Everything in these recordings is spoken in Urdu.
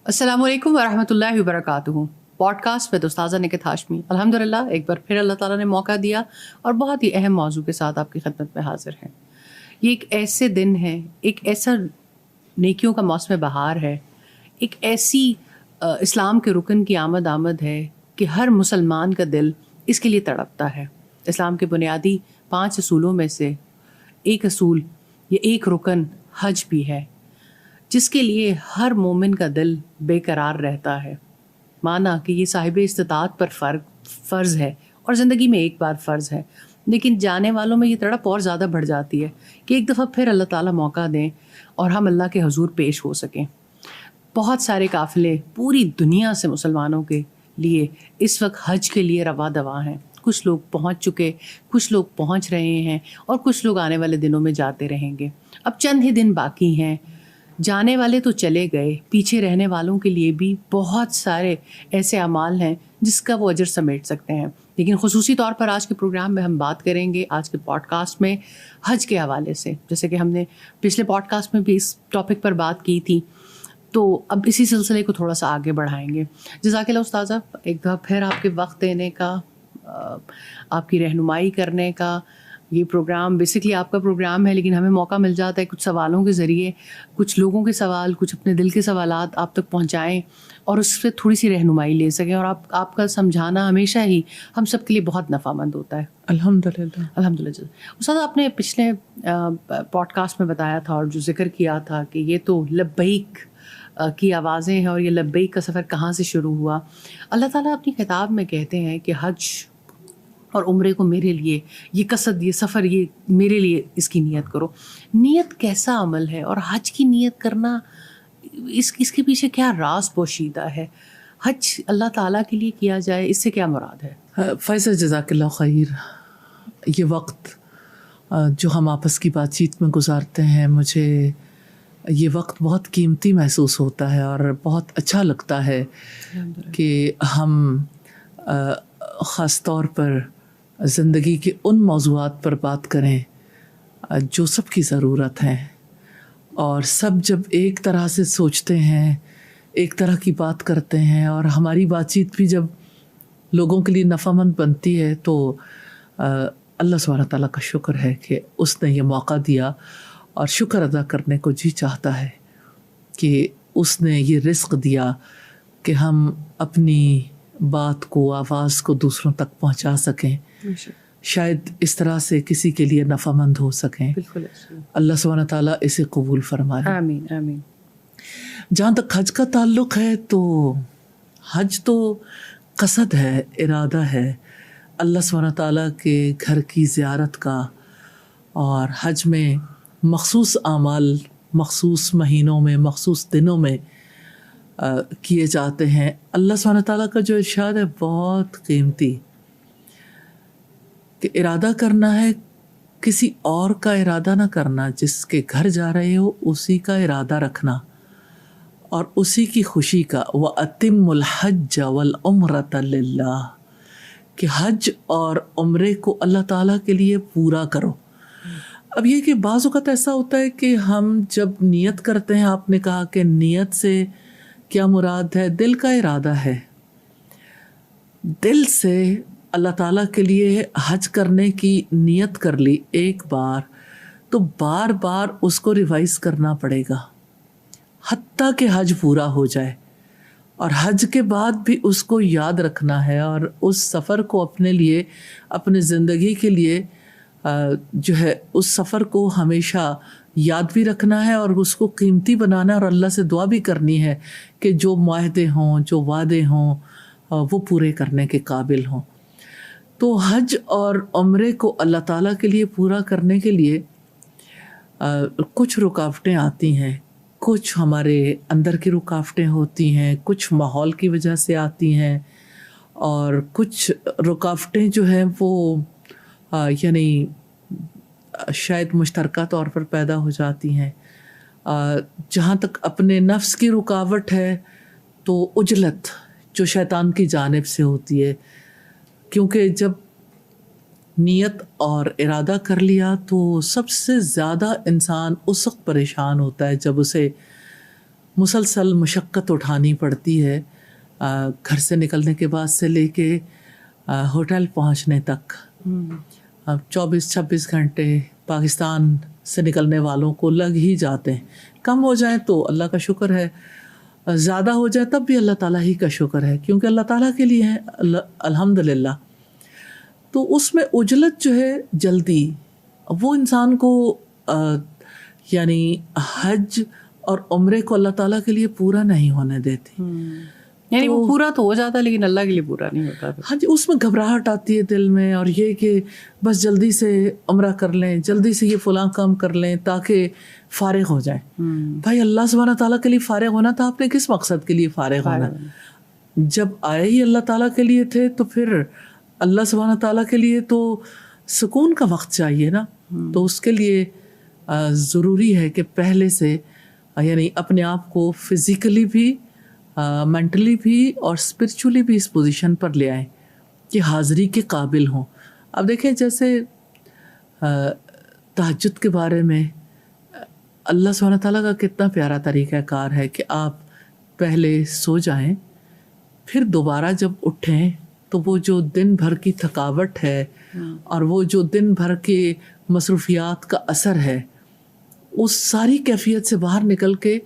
السلام علیکم ورحمۃ اللہ وبرکاتہ. پوڈ کاسٹ ود استاذہ نکہت ہاشمی. الحمدللہ ایک بار پھر اللہ تعالیٰ نے موقع دیا اور بہت ہی اہم موضوع کے ساتھ آپ کی خدمت میں حاضر ہیں. یہ ایک ایسے دن ہے، ایک ایسا نیکیوں کا موسم بہار ہے، ایک ایسی اسلام کے رکن کی آمد ہے کہ ہر مسلمان کا دل اس کے لیے تڑپتا ہے. اسلام کے بنیادی 5 اصولوں میں سے ایک اصول، یہ ایک رکن حج بھی ہے، جس کے لیے ہر مومن کا دل بے قرار رہتا ہے. مانا کہ یہ صاحب استطاعت پر فرض ہے اور زندگی میں ایک بار فرض ہے، لیکن جانے والوں میں یہ تڑپ اور زیادہ بڑھ جاتی ہے کہ ایک دفعہ پھر اللہ تعالیٰ موقع دیں اور ہم اللہ کے حضور پیش ہو سکیں. بہت سارے قافلے پوری دنیا سے مسلمانوں کے لیے اس وقت حج کے لیے رواں دواں ہیں. کچھ لوگ پہنچ چکے، کچھ لوگ پہنچ رہے ہیں اور کچھ لوگ آنے والے دنوں میں جاتے رہیں گے. اب چند ہی دن باقی ہیں. جانے والے تو چلے گئے، پیچھے رہنے والوں کے لیے بھی بہت سارے ایسے اعمال ہیں جس کا وہ اجر سمیٹ سکتے ہیں. لیکن خصوصی طور پر آج کے پروگرام میں ہم بات کریں گے آج کے پوڈ کاسٹ میں حج کے حوالے سے. جیسے کہ ہم نے پچھلے پوڈ کاسٹ میں بھی اس ٹاپک پر بات کی تھی، تو اب اسی سلسلے کو تھوڑا سا آگے بڑھائیں گے. جزاک اللہ استاذہ، ایک دفعہ پھر آپ کے وقت دینے کا، آپ کی رہنمائی کرنے کا. یہ پروگرام بیسکلی آپ کا پروگرام ہے، لیکن ہمیں موقع مل جاتا ہے کچھ سوالوں کے ذریعے کچھ لوگوں کے سوال، کچھ اپنے دل کے سوالات آپ تک پہنچائیں اور اس سے تھوڑی سی رہنمائی لے سکیں. اور آپ کا سمجھانا ہمیشہ ہی ہم سب کے لیے بہت نفع مند ہوتا ہے. الحمدللہ. استاد، آپ نے پچھلے پوڈ کاسٹ میں بتایا تھا اور جو ذکر کیا تھا کہ یہ تو لبیک کی آوازیں ہیں، اور یہ لبیک کا سفر کہاں سے شروع ہوا. اللہ تعالیٰ اپنی کتاب میں کہتے ہیں کہ حج اور عمرے کو میرے لیے، یہ قصد، یہ سفر، یہ میرے لیے اس کی نیت کرو. نیت کیسا عمل ہے اور حج کی نیت کرنا، اس کے پیچھے کیا راز پوشیدہ ہے؟ حج اللہ تعالیٰ کے لیے کیا جائے، اس سے کیا مراد ہے؟ فیصل، جزاک اللہ خیر. یہ وقت جو ہم آپس کی بات چیت میں گزارتے ہیں، مجھے یہ وقت بہت قیمتی محسوس ہوتا ہے اور بہت اچھا لگتا ہے کہ ہم خاص طور پر زندگی کے ان موضوعات پر بات کریں جو سب کی ضرورت ہے. اور سب جب ایک طرح سے سوچتے ہیں، ایک طرح کی بات کرتے ہیں، اور ہماری بات چیت بھی جب لوگوں کے لیے نفع مند بنتی ہے، تو اللہ سبحانہ تعالیٰ کا شکر ہے کہ اس نے یہ موقع دیا، اور شکر ادا کرنے کو جی چاہتا ہے کہ اس نے یہ رزق دیا کہ ہم اپنی بات کو، آواز کو دوسروں تک پہنچا سکیں، شاید اس طرح سے کسی کے لیے نفع مند ہو سکیں. بالکل. اللہ سبحانہ تعالیٰ اسے قبول فرمائے. آمین آمین. جہاں تک حج کا تعلق ہے، تو حج تو قصد ہے، ارادہ ہے اللہ سبحانہ تعالیٰ کے گھر کی زیارت کا. اور حج میں مخصوص اعمال مخصوص مہینوں میں، مخصوص دنوں میں کیے جاتے ہیں. اللہ سبحانہ تعالیٰ کا جو ارشاد ہے بہت قیمتی، کہ ارادہ کرنا ہے، کسی اور کا ارادہ نہ کرنا. جس کے گھر جا رہے ہو اسی کا ارادہ رکھنا اور اسی کی خوشی کا. وَأَتِمُّ الْحَجَّ وَالْعُمْرَةَ لِلَّهِ، کہ حج اور عمرے کو اللہ تعالیٰ کے لیے پورا کرو. اب یہ کہ بعض اوقات ایسا ہوتا ہے کہ ہم جب نیت کرتے ہیں، آپ نے کہا کہ نیت سے کیا مراد ہے؟ دل کا ارادہ ہے. دل سے اللہ تعالیٰ کے لیے حج کرنے کی نیت کر لی ایک بار، تو بار بار اس کو ریوائز کرنا پڑے گا حتیٰ کہ حج پورا ہو جائے. اور حج کے بعد بھی اس کو یاد رکھنا ہے، اور اس سفر کو اپنے لیے، اپنے زندگی کے لیے جو ہے اس سفر کو ہمیشہ یاد بھی رکھنا ہے اور اس کو قیمتی بنانا ہے، اور اللہ سے دعا بھی کرنی ہے کہ جو معاہدے ہوں، جو وعدے ہوں، وہ پورے کرنے کے قابل ہوں. تو حج اور عمرے کو اللہ تعالیٰ کے لیے پورا کرنے کے لیے کچھ رکاوٹیں آتی ہیں. کچھ ہمارے اندر کی رکاوٹیں ہوتی ہیں، کچھ ماحول کی وجہ سے آتی ہیں، اور کچھ رکاوٹیں جو ہیں وہ یعنی شاید مشترکہ طور پر پیدا ہو جاتی ہیں. جہاں تک اپنے نفس کی رکاوٹ ہے، تو عجلت جو شیطان کی جانب سے ہوتی ہے، کیونکہ جب نیت اور ارادہ کر لیا تو سب سے زیادہ انسان اس وقت پریشان ہوتا ہے جب اسے مسلسل مشقت اٹھانی پڑتی ہے گھر سے نکلنے کے بعد سے لے کے ہوٹل پہنچنے تک. اب 24-26 گھنٹے پاکستان سے نکلنے والوں کو لگ ہی جاتے ہیں. کم ہو جائیں تو اللہ کا شکر ہے, زیادہ ہو جائے تب بھی اللہ تعالیٰ ہی کا شکر ہے, کیونکہ اللہ تعالیٰ کے لیے ہے الحمدللہ. تو اس میں عجلت جو ہے جلدی وہ انسان کو یعنی حج اور عمرے کو اللہ تعالیٰ کے لیے پورا نہیں ہونے دیتی. یعنی وہ پورا تو ہو جاتا ہے لیکن اللہ کے لیے پورا نہیں ہوتا. ہاں جی, اس میں گھبراہٹ آتی ہے دل میں, اور یہ کہ بس جلدی سے عمرہ کر لیں, جلدی سے یہ فلاں کام کر لیں تاکہ فارغ ہو جائیں. بھائی اللہ سبحانہ تعالیٰ کے لیے فارغ ہونا تھا, آپ نے کس مقصد کے لیے فارغ ہونا؟ جب آئے ہی اللہ تعالیٰ کے لیے تھے تو پھر اللہ سبحانہ تعالیٰ کے لیے تو سکون کا وقت چاہیے نا. تو اس کے لیے ضروری ہے کہ پہلے سے یعنی اپنے آپ کو فزیکلی بھی, مینٹلی بھی اور اسپرچولی بھی اس پوزیشن پر لے آئیں کہ حاضری کے قابل ہوں. اب دیکھیں جیسے تہجد کے بارے میں اللہ سبحانہ تعالیٰ کا کتنا پیارا طریقہ کار ہے کہ آپ پہلے سو جائیں, پھر دوبارہ جب اٹھیں تو وہ جو دن بھر کی تھکاوٹ ہے اور وہ جو دن بھر کے مصروفیات کا اثر ہے, اس ساری کیفیت سے باہر نکل کے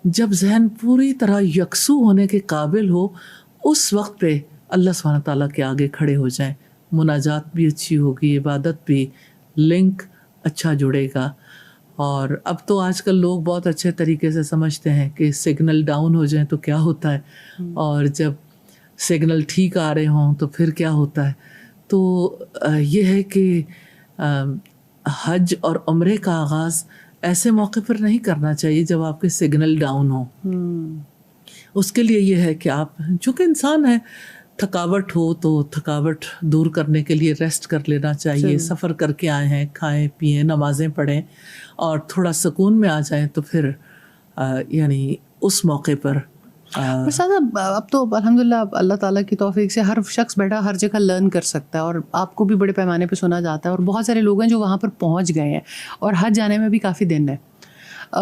جب ذہن پوری طرح یکسو ہونے کے قابل ہو, اس وقت پہ اللہ سبحانہ تعالیٰ کے آگے کھڑے ہو جائیں. مناجات بھی اچھی ہوگی, عبادت بھی, لنک اچھا جڑے گا. اور اب تو آج کل لوگ بہت اچھے طریقے سے سمجھتے ہیں کہ سگنل ڈاؤن ہو جائیں تو کیا ہوتا ہے, اور جب سگنل ٹھیک آ رہے ہوں تو پھر کیا ہوتا ہے. تو یہ ہے کہ حج اور عمرے کا آغاز ایسے موقع پر نہیں کرنا چاہیے جب آپ کے سگنل ڈاؤن ہو. اس کے لیے یہ ہے کہ آپ چونکہ انسان ہے, تھکاوٹ ہو تو تھکاوٹ دور کرنے کے لیے ریسٹ کر لینا چاہیے. سفر کر کے آئے ہیں, کھائیں پئیں, نمازیں پڑھیں اور تھوڑا سکون میں آ جائیں تو پھر یعنی اس موقع پر اب تو الحمدللہ اللہ تعالیٰ کی توفیق سے ہر شخص بیٹھا ہر جگہ لرن کر سکتا ہے, اور آپ کو بھی بڑے پیمانے پہ سنا جاتا ہے, اور بہت سارے لوگ ہیں جو وہاں پر پہنچ گئے ہیں, اور حج جانے میں بھی کافی دن ہے.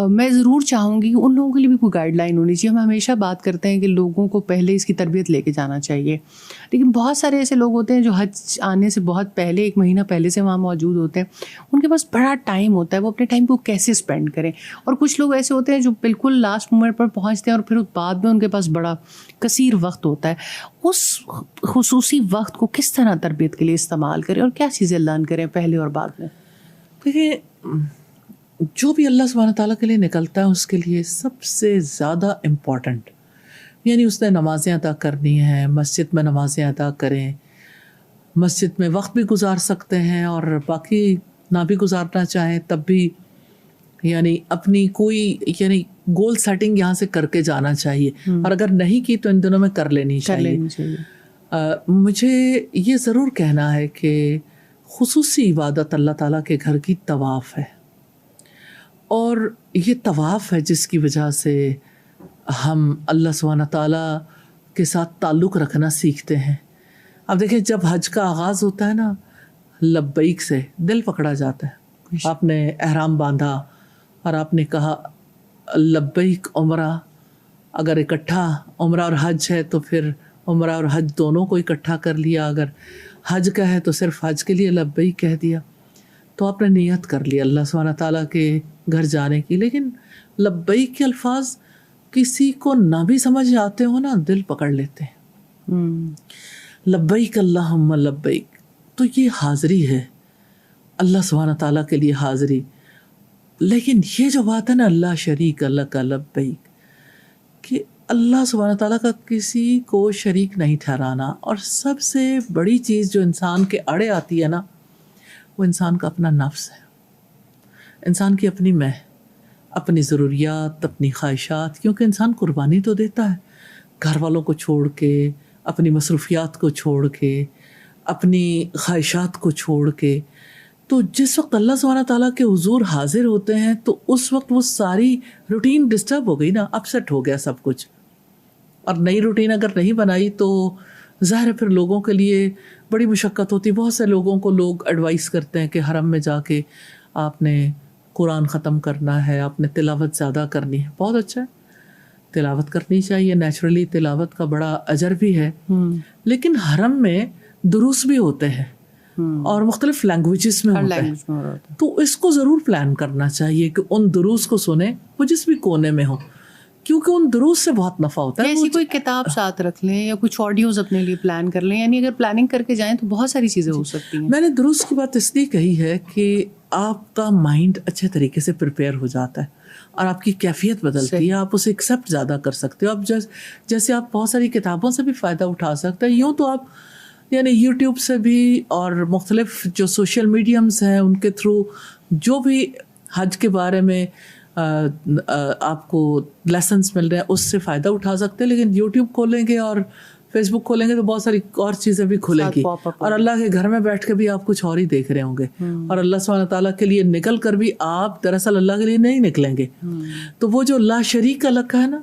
میں ضرور چاہوں گی کہ ان لوگوں کے لیے بھی کوئی گائیڈ لائن ہونی چاہیے. ہم ہمیشہ بات کرتے ہیں کہ لوگوں کو پہلے اس کی تربیت لے کے جانا چاہیے, لیکن بہت سارے ایسے لوگ ہوتے ہیں جو حج آنے سے بہت پہلے, 1 مہینہ پہلے سے وہاں موجود ہوتے ہیں. ان کے پاس بڑا ٹائم ہوتا ہے, وہ اپنے ٹائم کو کیسے اسپینڈ کریں. اور کچھ لوگ ایسے ہوتے ہیں جو بالکل لاسٹ مومنٹ پر پہنچتے ہیں اور پھر بعد میں ان کے پاس بڑا کثیر وقت ہوتا ہے. اس خصوصی وقت کو کس طرح تربیت کے لیے استعمال کریں اور کیا چیزیں لرن کریں پہلے اور بعد میں؟ دیکھیے, جو بھی اللہ سبحانہ تعالیٰ کے لیے نکلتا ہے اس کے لیے سب سے زیادہ امپورٹنٹ یعنی اس نے نمازیں ادا کرنی ہیں, مسجد میں نمازیں ادا کریں. مسجد میں وقت بھی گزار سکتے ہیں اور باقی نہ بھی گزارنا چاہیں تب بھی یعنی اپنی کوئی یعنی گول سیٹنگ یہاں سے کر کے جانا چاہیے, اور اگر نہیں کی تو ان دنوں میں کر لینی چاہیے. مجھے یہ ضرور کہنا ہے کہ خصوصی عبادت اللہ تعالیٰ کے گھر کی طواف ہے, اور یہ طواف ہے جس کی وجہ سے ہم اللہ سبحانہ تعالیٰ کے ساتھ تعلق رکھنا سیکھتے ہیں. اب دیکھیں جب حج کا آغاز ہوتا ہے نا, لبیک سے دل پکڑا جاتا ہے. آپ نے احرام باندھا اور آپ نے کہا لبیک عمرہ, اگر اکٹھا عمرہ اور حج ہے تو پھر عمرہ اور حج دونوں کو اکٹھا کر لیا, اگر حج کا ہے تو صرف حج کے لیے لبیک کہہ دیا, تو آپ نے نیت کر لی اللہ سبحانہ تعالیٰ کے گھر جانے کی. لیکن لبیک کے الفاظ کسی کو نہ بھی سمجھ آتے ہو نا, دل پکڑ لیتے ہیں. لبیک اللہم لبیک, تو یہ حاضری ہے اللہ سبحانہ تعالیٰ کے لیے حاضری. لیکن یہ جو بات ہے نا اللہ شریک اللہ کا لبیک, کہ اللہ سبحانہ تعالیٰ کا کسی کو شریک نہیں ٹھہرانا. اور سب سے بڑی چیز جو انسان کے اڑے آتی ہے نا, وہ انسان کا اپنا نفس ہے, انسان کی اپنی میں, اپنی ضروریات, اپنی خواہشات. کیونکہ انسان قربانی تو دیتا ہے گھر والوں کو چھوڑ کے, اپنی مصروفیات کو چھوڑ کے, اپنی خواہشات کو چھوڑ کے. تو جس وقت اللہ سبحانہ تعالیٰ کے حضور حاضر ہوتے ہیں تو اس وقت وہ ساری روٹین ڈسٹرب ہو گئی نا, اپسیٹ ہو گیا سب کچھ. اور نئی روٹین اگر نہیں بنائی تو ظاہر ہے پھر لوگوں کے لیے بڑی مشقت ہوتی. بہت سے لوگوں کو لوگ ایڈوائز کرتے ہیں کہ حرم میں جا کے آپ نے قرآن ختم کرنا ہے, آپ نے تلاوت زیادہ کرنی ہے. بہت اچھا ہے, تلاوت کرنی چاہیے. نیچرلی تلاوت کا بڑا اجر بھی ہے, لیکن حرم میں دروس بھی ہوتے ہیں اور مختلف لینگویجز میں ہوتا ہے, تو اس کو ضرور پلان کرنا چاہیے کہ ان دروس کو سنیں, وہ جس بھی کونے میں ہو, کیونکہ ان دروس سے بہت نفع ہوتا ہے. ایسی کوئی کتاب ساتھ رکھ لیں یا کچھ آڈیوز اپنے لیے پلان کر لیں, یعنی اگر پلاننگ کر کے جائیں تو بہت ساری چیزیں ہو سکتی ہیں. میں نے دروس کی بات اس لیے کہی ہے کہ آپ کا مائنڈ اچھے طریقے سے پریپیئر ہو جاتا ہے اور آپ کی کیفیت بدلتی ہے, آپ اسے ایکسیپٹ زیادہ کر سکتے ہو. اب جیسے آپ بہت ساری کتابوں سے بھی فائدہ اٹھا سکتے ہیں, یوں تو آپ یعنی یوٹیوب سے بھی اور مختلف جو سوشل میڈیمز ہیں ان کے تھرو جو بھی حج کے بارے میں آپ کو لیسنس مل رہے ہیں اس سے فائدہ اٹھا سکتے ہیں. لیکن یوٹیوب کھولیں گے اور فیس بک کھولیں گے تو بہت ساری اور چیزیں بھی کھلیں گی, اور اللہ کے گھر میں بیٹھ کے بھی آپ کچھ اور ہی دیکھ رہے ہوں گے, اور اللہ سبحانہ تعالیٰ کے لیے نکل کر بھی آپ دراصل اللہ کے لیے نہیں نکلیں گے. تو وہ جو لا شریک کا لکھا ہے نا,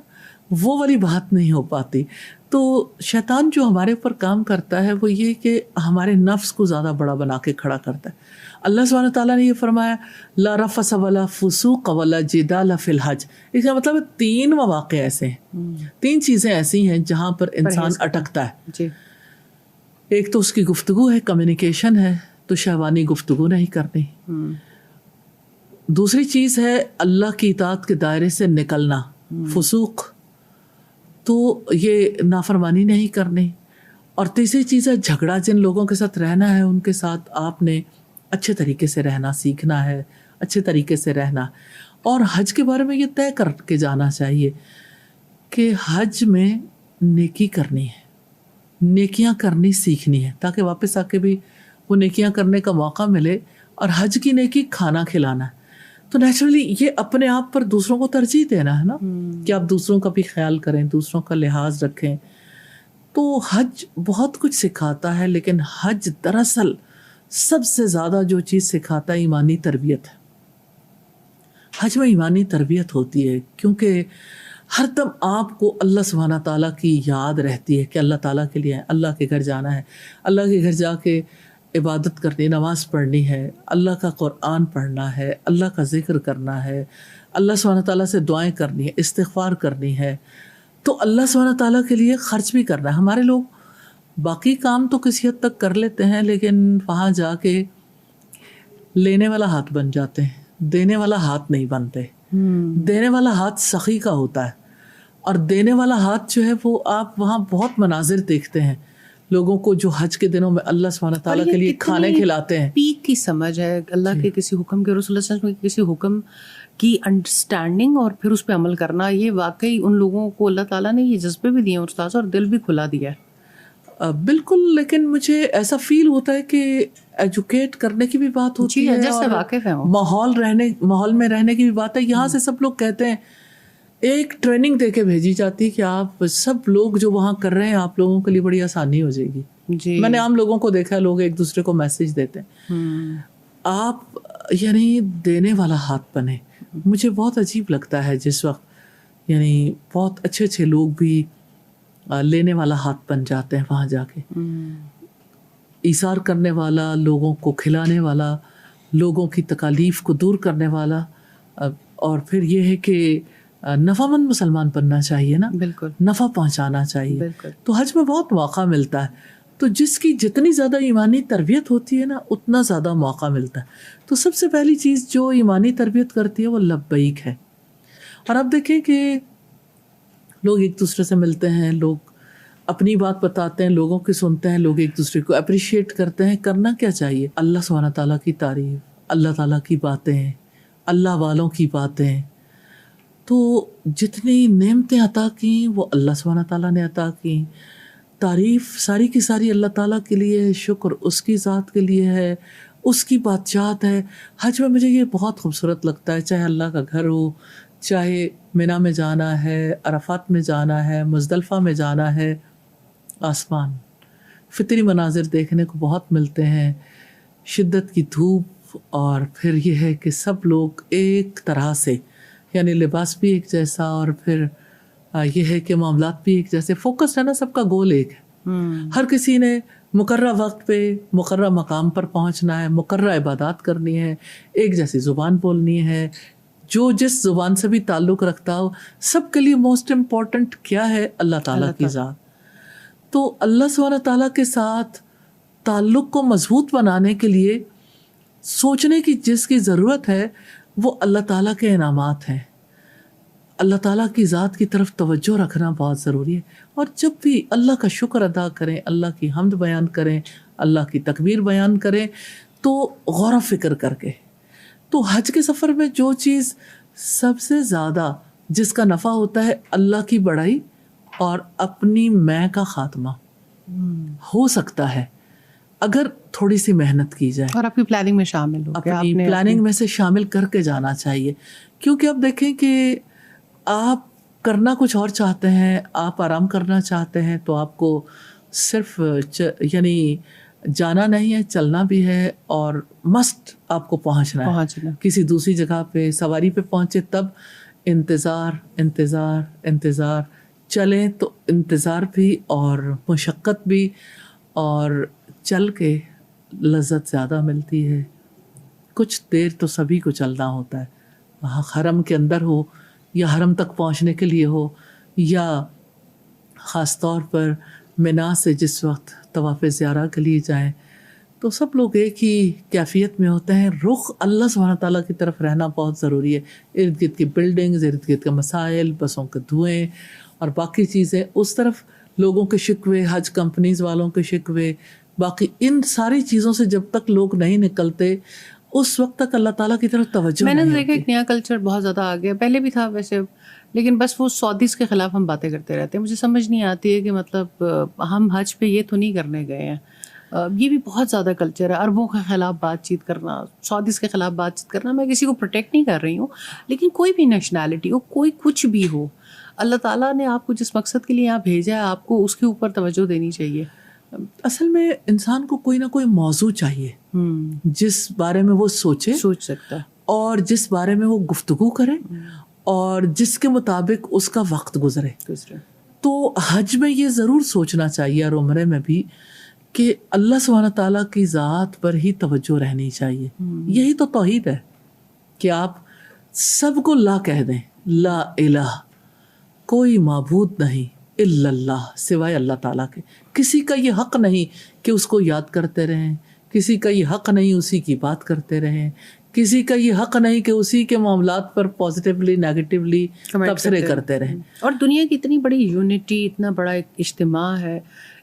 وہ والی بات نہیں ہو پاتی. تو شیطان جو ہمارے اوپر کام کرتا ہے وہ یہ کہ ہمارے نفس کو زیادہ بڑا بنا کے کھڑا کرتا ہے. اللہ سبحانہ تعالیٰ نے یہ فرمایا لا رفث ولا فسوق ولا جدال فی الحج. اس کا مطلب 3 مواقع ایسے ہیں, 3 چیزیں ایسی ہیں جہاں پر انسان اٹکتا ہے. ایک تو اس کی گفتگو ہے, کمیونیکیشن ہے, تو شہوانی گفتگو نہیں کرنی. دوسری چیز ہے اللہ کی اطاعت کے دائرے سے نکلنا, فسوق, تو یہ نافرمانی نہیں کرنی. اور تیسری چیز ہے جھگڑا, جن لوگوں کے ساتھ رہنا ہے ان کے ساتھ آپ نے اچھے طریقے سے رہنا سیکھنا ہے, اچھے طریقے سے رہنا. اور حج کے بارے میں یہ طے کر کے جانا چاہیے کہ حج میں نیکی کرنی ہے, نیکیاں کرنی سیکھنی ہے, تاکہ واپس آ کے بھی وہ نیکیاں کرنے کا موقع ملے. اور حج کی نیکی کھانا کھلانا ہے, تو نیچرلی یہ اپنے آپ پر دوسروں کو ترجیح دینا ہے نا, کہ آپ دوسروں کا بھی خیال کریں, دوسروں کا لحاظ رکھیں. تو حج بہت کچھ سکھاتا ہے, لیکن حج دراصل سب سے زیادہ جو چیز سکھاتا ہے ایمانی تربیت ہے. حج میں ایمانی تربیت ہوتی ہے, کیونکہ ہر دم آپ کو اللہ سبحانہ تعالیٰ کی یاد رہتی ہے کہ اللہ تعالیٰ کے لیے اللہ کے گھر جانا ہے, اللہ کے گھر جا کے عبادت کرنی, نماز پڑھنی ہے, اللہ کا قرآن پڑھنا ہے, اللہ کا ذکر کرنا ہے, اللہ سبحانہ تعالیٰ سے دعائیں کرنی ہے, استغفار کرنی ہے. تو اللہ سبحانہ تعالیٰ کے لیے خرچ بھی کرنا ہے. ہمارے لوگ باقی کام تو کسی حد تک کر لیتے ہیں, لیکن وہاں جا کے لینے والا ہاتھ بن جاتے ہیں, دینے والا ہاتھ نہیں بنتے. دینے والا ہاتھ سخی کا ہوتا ہے, اور دینے والا ہاتھ جو ہے وہ آپ وہاں بہت مناظر دیکھتے ہیں لوگوں کو جو حج کے دنوں میں اللہ سبحانہ تعالیٰ کے لیے کھانے کھلاتے ہیں. پیک کی سمجھ ہے اللہ کے کسی حکم کے, رسول اللہ صلی اللہ علیہ وسلم کے کسی حکم کی انڈرسٹینڈنگ اور پھر اس پہ عمل کرنا. یہ واقعی ان لوگوں کو اللہ تعالیٰ نے یہ جذبے بھی دیے استاذ, اور دل بھی کھلا دیا ہے. بالکل, لیکن مجھے ایسا فیل ہوتا ہے کہ ایجوکیٹ کرنے کی بھی بات ہوتی ہے, اور ماحول میں رہنے کی بھی بات ہے. یہاں سے سب لوگ کہتے ہیں, ایک ٹریننگ دے کے بھیجی جاتی ہے کہ آپ سب لوگ جو وہاں کر رہے ہیں آپ لوگوں کے لیے بڑی آسانی ہو جائے گی. میں نے عام لوگوں کو دیکھا ہے, لوگ ایک دوسرے کو میسج دیتے ہیں. آپ یعنی دینے والا ہاتھ بنے. مجھے بہت عجیب لگتا ہے جس وقت یعنی بہت اچھے اچھے لوگ بھی لینے والا ہاتھ بن جاتے ہیں وہاں جا کے, ایثار کرنے والا, لوگوں کو کھلانے والا, لوگوں کی تکالیف کو دور کرنے والا. اور پھر یہ ہے کہ نفع مند مسلمان بننا چاہیے نا, بالکل نفع پہنچانا چاہیے. تو حج میں بہت موقع ملتا ہے, تو جس کی جتنی زیادہ ایمانی تربیت ہوتی ہے نا اتنا زیادہ موقع ملتا ہے. تو سب سے پہلی چیز جو ایمانی تربیت کرتی ہے وہ لبیک ہے. اور اب دیکھیں کہ لوگ ایک دوسرے سے ملتے ہیں, لوگ اپنی بات بتاتے ہیں, لوگوں کی سنتے ہیں, لوگ ایک دوسرے کو اپریشیٹ کرتے ہیں. کرنا کیا چاہیے؟ اللہ سبحانہ تعالیٰ کی تعریف, اللہ تعالیٰ کی باتیں, اللہ والوں کی باتیں. تو جتنی نعمتیں عطا کیں وہ اللہ سبحانہ تعالیٰ نے عطا کیں. تعریف ساری کی ساری اللہ تعالیٰ کے لیے ہے, شکر اس کی ذات کے لیے ہے, اس کی بادشاہت ہے. حج میں مجھے یہ بہت خوبصورت لگتا ہے, چاہے اللہ کا گھر ہو, چاہے مینا میں جانا ہے, عرفات میں جانا ہے, مزدلفہ میں جانا ہے. آسمان فطری مناظر دیکھنے کو بہت ملتے ہیں, شدت کی دھوپ, اور پھر یہ ہے کہ سب لوگ ایک طرح سے یعنی لباس بھی ایک جیسا, اور پھر یہ ہے کہ معاملات بھی ایک جیسے. فوکس ہے نا, سب کا گول ایک ہے. ہر کسی نے مقررہ وقت پہ مقررہ مقام پر پہنچنا ہے, مقررہ عبادات کرنی ہے, ایک جیسی زبان بولنی ہے, جو جس زبان سے بھی تعلق رکھتا ہو، سب کے لیے موسٹ امپورٹنٹ کیا ہے؟ اللہ تعالیٰ کی ذات. تو اللہ سبحانہ تعالیٰ کے ساتھ تعلق کو مضبوط بنانے کے لیے سوچنے کی جس کی ضرورت ہے وہ اللہ تعالیٰ کے انعامات ہیں. اللہ تعالیٰ کی ذات کی طرف توجہ رکھنا بہت ضروری ہے. اور جب بھی اللہ کا شکر ادا کریں، اللہ کی حمد بیان کریں، اللہ کی تکبیر بیان کریں، تو غور و فکر کر کے. تو حج کے سفر میں جو چیز سب سے زیادہ جس کا نفع ہوتا ہے، اللہ کی بڑائی اور اپنی میں کا خاتمہ ہو سکتا ہے اگر تھوڑی سی محنت کی جائے اور آپ کی پلاننگ میں شامل ہو. اپنی پلاننگ میں سے شامل کر کے جانا چاہیے. کیونکہ اب دیکھیں کہ آپ کرنا کچھ اور چاہتے ہیں، آپ آرام کرنا چاہتے ہیں، تو آپ کو صرف یعنی جانا نہیں ہے، چلنا بھی ہے، اور مسٹ آپ کو پہنچنا ہے کسی دوسری جگہ پہ. سواری پہ پہنچے تب انتظار انتظار انتظار، چلیں تو انتظار بھی اور مشقت بھی، اور چل کے لذت زیادہ ملتی ہے. کچھ دیر تو سبھی کو چلنا ہوتا ہے، وہاں حرم کے اندر ہو یا حرم تک پہنچنے کے لیے ہو، یا خاص طور پر منا سے جس وقت طواف زیارہ کے لیے جائیں، تو سب لوگ ایک ہی کیفیت میں ہوتے ہیں. رخ اللہ سبحانہ تعالیٰ کی طرف رہنا بہت ضروری ہے. ارد گرد کی بلڈنگز، ارد گرد کے مسائل، بسوں کے دھوئیں اور باقی چیزیں، اس طرف لوگوں کے شکوے، حج کمپنیز والوں کے شکوے، باقی ان ساری چیزوں سے جب تک لوگ نہیں نکلتے اس وقت تک اللہ تعالیٰ کی طرف توجہ میں نے نہیں دیکھا ہوتی. ایک نیا کلچر بہت زیادہ آ گیا، پہلے بھی تھا ویسے، لیکن بس وہ سعودیز کے خلاف ہم باتیں کرتے رہتے ہیں. مجھے سمجھ نہیں آتی ہے کہ مطلب ہم حج پہ یہ تو نہیں کرنے گئے ہیں. یہ بھی بہت زیادہ کلچر ہے، عربوں کے خلاف بات چیت کرنا، سعودیز کے خلاف بات چیت کرنا. میں کسی کو پروٹیکٹ نہیں کر رہی ہوں، لیکن کوئی بھی نیشنلٹی ہو، کوئی کچھ بھی ہو، اللہ تعالیٰ نے آپ کو جس مقصد کے لیے یہاں بھیجا ہے، آپ کو اس کے اوپر توجہ دینی چاہیے. اصل میں انسان کو کوئی نہ کوئی موضوع چاہیے جس بارے میں وہ سوچ سکتا ہے، اور جس بارے میں وہ گفتگو کرے، اور جس کے مطابق اس کا وقت گزرے. تو حج میں یہ ضرور سوچنا چاہیے، اور عمرے میں بھی، کہ اللہ سبحانہ تعالیٰ کی ذات پر ہی توجہ رہنی چاہیے. یہی تو توحید ہے کہ آپ سب کو لا کہہ دیں، لا الہ، کوئی معبود نہیں الا اللہ، سوائے اللہ تعالیٰ کے. کسی کا یہ حق نہیں کہ اس کو یاد کرتے رہیں، کسی کا یہ حق نہیں اسی کی بات کرتے رہیں، کسی کا یہ حق نہیں کہ اسی کے معاملات پر پازیٹیولی نیگیٹیولی تبصرے کرتے رہیں. اور دنیا کی اتنی بڑی یونٹی، اتنا بڑا ایک اجتماع ہے،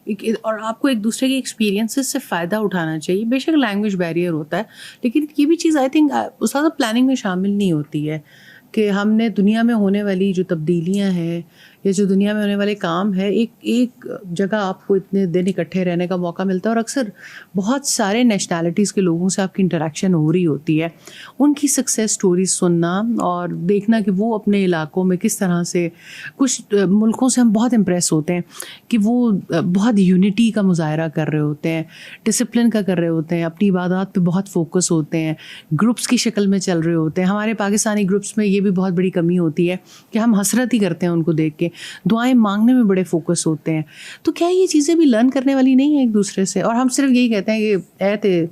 اور آپ کو ایک دوسرے کے ایکسپیرینسز سے فائدہ اٹھانا چاہیے. بے شک لینگویج بیریئر ہوتا ہے، لیکن یہ بھی چیز آئی تھنک زیادہ پلاننگ میں شامل نہیں ہوتی ہے کہ ہم نے دنیا میں ہونے والی جو تبدیلیاں ہیں یا جو دنیا میں ہونے والے کام ہے، ایک جگہ آپ کو اتنے دن اکٹھے رہنے کا موقع ملتا ہے، اور اکثر بہت سارے نیشنلٹیز کے لوگوں سے آپ کی انٹریکشن ہو رہی ہوتی ہے. ان کی سکسیس سٹوریز سننا اور دیکھنا کہ وہ اپنے علاقوں میں کس طرح سے، کچھ ملکوں سے ہم بہت امپریس ہوتے ہیں کہ وہ بہت یونٹی کا مظاہرہ کر رہے ہوتے ہیں، ڈسپلن کا کر رہے ہوتے ہیں، اپنی عبادات پہ بہت فوکس ہوتے ہیں، گروپس کی شکل میں چل رہے ہوتے ہیں. ہمارے پاکستانی گروپس میں یہ بھی بہت بڑی کمی ہوتی ہے کہ ہم حسرت ہی کرتے ہیں ان کو دیکھ کے، دعائیں مانگنے میں بڑے فوکس ہوتے ہیں. تو کیا یہ چیزیں بھی لرن کرنے والی نہیں ہیں ایک دوسرے سے؟ اور ہم صرف یہی کہتے ہیں کہ اے تے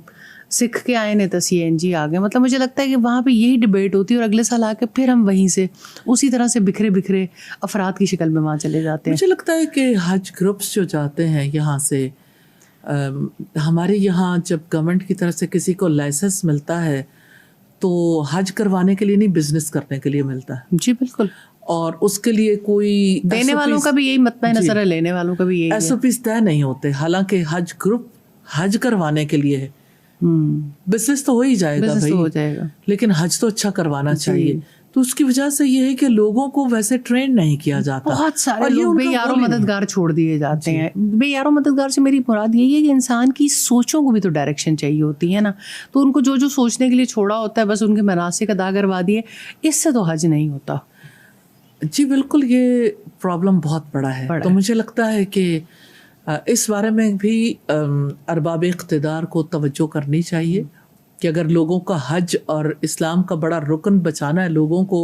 سکھ کے آئے نے تو سی این جی آ گئے. مطلب مجھے لگتا ہے کہ وہاں پہ یہی ڈبیٹ ہوتی ہے، اور اگلے سال آ کے پھر ہم وہیں سے اسی طرح سے بکھرے بکھرے افراد کی شکل میں وہاں چلے جاتے ہیں. مجھے لگتا ہے کہ حج گروپس جو جاتے ہیں یہاں سے، ہمارے یہاں جب گورنمنٹ کی طرف سے کسی کو لائسنس ملتا ہے تو حج کروانے کے لیے نہیں، بزنس کرنے کے لیے ملتا ہے. جی بالکل. اور اس کے لیے کوئی دینے والوں کا بھی یہی مطمع نظر ہے، لینے والوں کا بھی یہی ایس او پیز طے نہیں ہوتے. حالانکہ حج گروپ حج کروانے کے لیے ہے. بزنس تو ہو ہی جائے گا بھائی، لیکن حج تو اچھا کروانا چاہیے. تو اس کی وجہ سے یہ ہے کہ لوگوں کو ویسے ٹرین نہیں کیا جاتا. بہت سارے لوگ بے یار و مددگار چھوڑ دیے جاتے ہیں. بے یار و مددگار سے میری مراد یہی ہے کہ انسان کی سوچوں کو بھی تو ڈائریکشن چاہیے ہوتی ہے نا. تو ان کو جو سوچنے کے لیے چھوڑا ہوتا ہے، بس ان کے مناسک ادا کروا دیے. اس سے تو حج نہیں ہوتا. جی بالکل، یہ پرابلم بہت بڑا ہے. تو مجھے لگتا ہے کہ اس بارے میں بھی ارباب اقتدار کو توجہ کرنی چاہیے کہ اگر لوگوں کا حج اور اسلام کا بڑا رکن بچانا ہے، لوگوں کو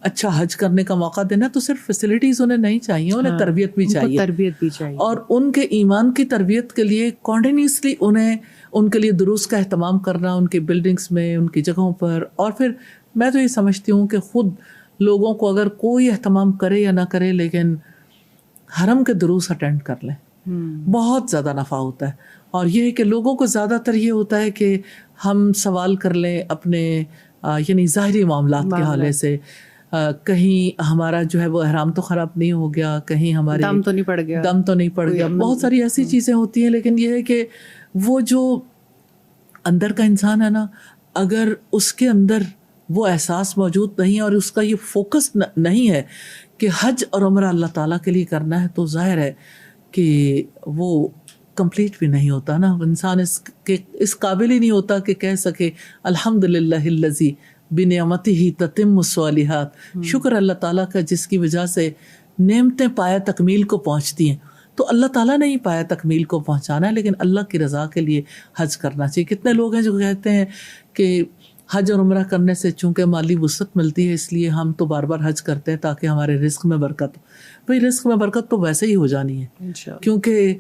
اچھا حج کرنے کا موقع دینا، تو صرف فیسلٹیز انہیں نہیں چاہیے، انہیں تربیت بھی چاہیے. اور ان کے ایمان کی تربیت کے لیے کنٹینیوسلی انہیں ان کے لیے دروس کا اہتمام کرنا، ان کی بلڈنگز میں، ان کی جگہوں پر، اور پھر میں تو یہ سمجھتی ہوں کہ خود لوگوں کو اگر کوئی اہتمام کرے یا نہ کرے لیکن حرم کے دروس اٹینڈ کر لیں، بہت زیادہ نفع ہوتا ہے. اور یہ ہے کہ لوگوں کو زیادہ تر یہ ہوتا ہے کہ ہم سوال کر لیں اپنے یعنی ظاہری معاملات کے حوالے سے، کہیں ہمارا جو ہے وہ احرام تو خراب نہیں ہو گیا، کہیں ہمارے دم تو نہیں پڑ گیا، بہت ساری ایسی چیزیں ہوتی ہیں. لیکن یہ ہے کہ وہ جو اندر کا انسان ہے نا، اگر اس کے اندر وہ احساس موجود نہیں اور اس کا یہ فوکس نہیں ہے کہ حج اور عمرہ اللہ تعالیٰ کے لیے کرنا ہے، تو ظاہر ہے کہ وہ کمپلیٹ بھی نہیں ہوتا نا. انسان اس قابل ہی نہیں ہوتا کہ کہہ سکے الحمدللہ الذی بنعمتہ تتم الصالحات، شکر اللہ تعالیٰ کا جس کی وجہ سے نعمتیں پایا تکمیل کو پہنچتی ہیں. تو اللہ تعالیٰ نے ہی پایا تکمیل کو پہنچانا ہے، لیکن اللہ کی رضا کے لیے حج کرنا چاہیے. کتنے لوگ ہیں جو کہتے ہیں کہ حج اور عمرہ کرنے سے چونکہ مالی وسعت ملتی ہے اس لیے ہم تو بار بار حج کرتے ہیں تاکہ ہمارے رزق میں برکت ہو. بھئی رزق میں برکت تو ویسے ہی ہو جانی ہے، کیونکہ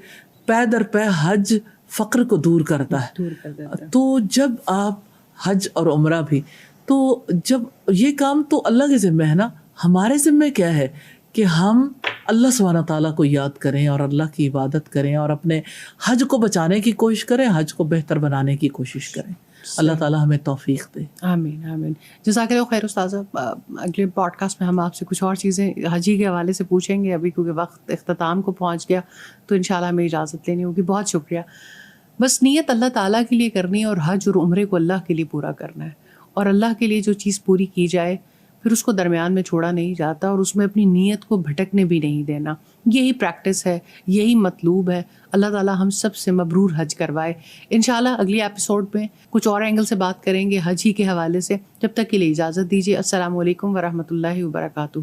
پے در پے حج فقر کو دور کرتا ہے. تو جب آپ حج اور عمرہ بھی، تو جب یہ کام تو اللہ کے ذمہ ہے نا، ہمارے ذمہ کیا ہے کہ ہم اللہ سبحانہ تعالیٰ کو یاد کریں اور اللہ کی عبادت کریں اور اپنے حج کو بچانے کی کوشش کریں، حج کو بہتر بنانے کی کوشش کریں. اللہ تعالیٰ ہمیں توفیق دے. آمین آمین. جزاک اللہ خیر استاذہ. اگلے پوڈ کاسٹ میں ہم آپ سے کچھ اور چیزیں حجی کے حوالے سے پوچھیں گے. ابھی کیونکہ وقت اختتام کو پہنچ گیا تو انشاءاللہ ہمیں اجازت لینی ہوگی. بہت شکریہ. بس نیت اللہ تعالیٰ کے لیے کرنی ہے اور حج اور عمرے کو اللہ کے لیے پورا کرنا ہے. اور اللہ کے لیے جو چیز پوری کی جائے پھر اس کو درمیان میں چھوڑا نہیں جاتا اور اس میں اپنی نیت کو بھٹکنے بھی نہیں دینا. یہی پریکٹس ہے، یہی مطلوب ہے. اللہ تعالیٰ ہم سب سے مبرور حج کروائے. انشاءاللہ اگلی ایپیسوڈ میں کچھ اور اینگل سے بات کریں گے حج ہی کے حوالے سے. جب تک کے لیے اجازت دیجیے. السلام علیکم ورحمۃ اللہ وبرکاتہ.